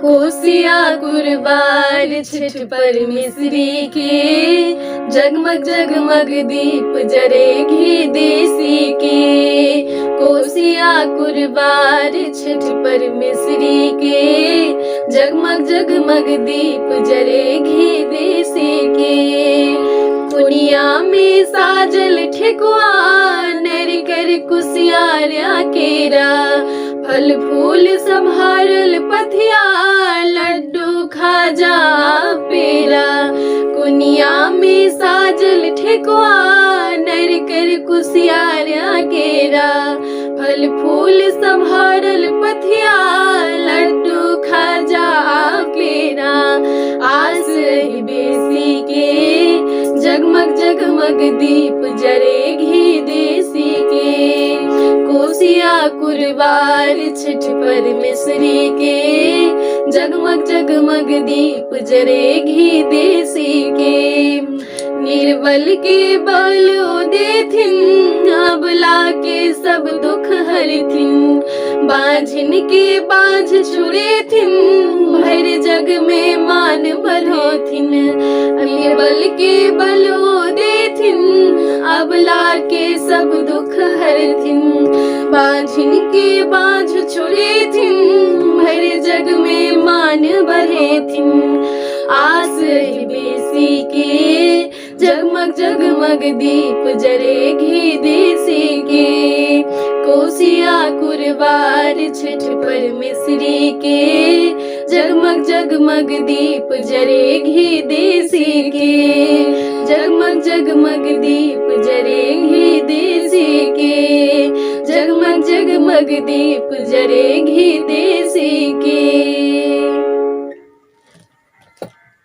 कोसिया गुरुवार छठ पर मिस्री के, जगमग जगमग दीप जरे घी देसी के। कोसिया गुरुवार छठ पर मिस्री के, जगमग जगमग दीप जरे घी देसी के। कुनिया में साजल ठेकुआ नरिकर कुसियारा केरा, फल फूल संभारल पथिया लड्डू खाजा पेरा। कुनिया में साजल ठेकुआ नरिकर कुसियारा केरा, फल फूल संभारल पथिया लड्डू खाजा पेरा। आस ही बेसी के, जगमग जगमग दीप जरे घी देसी के। कोसिया गुरुवार छठ पर मिस्री के, जगमग जगमग दीप जरे घी देसी के। निर्बल के बलो देथिन, अबला के सब दुख हरथिन। बाझिन के बाझ छुड़ेथिन, भर जग में मान बढ़ोथिन। निर्बल के बलो देथिन, अबला के सब दुख हरथिन। बाझिन के बाझ छुड़ेथिन, भर जग में मान बढ़ेथिन। आस ही बेसी के, जगमग जगमग दीप जरे घी देसी के। कोसिया गुरुवार छठ पर मिस्री के, जगमग जगमग दीप जरे घी देसी के। जगमग जगमग दीप जरे घी देसी के, जगमग जगमग दीप जरे घी देसी के।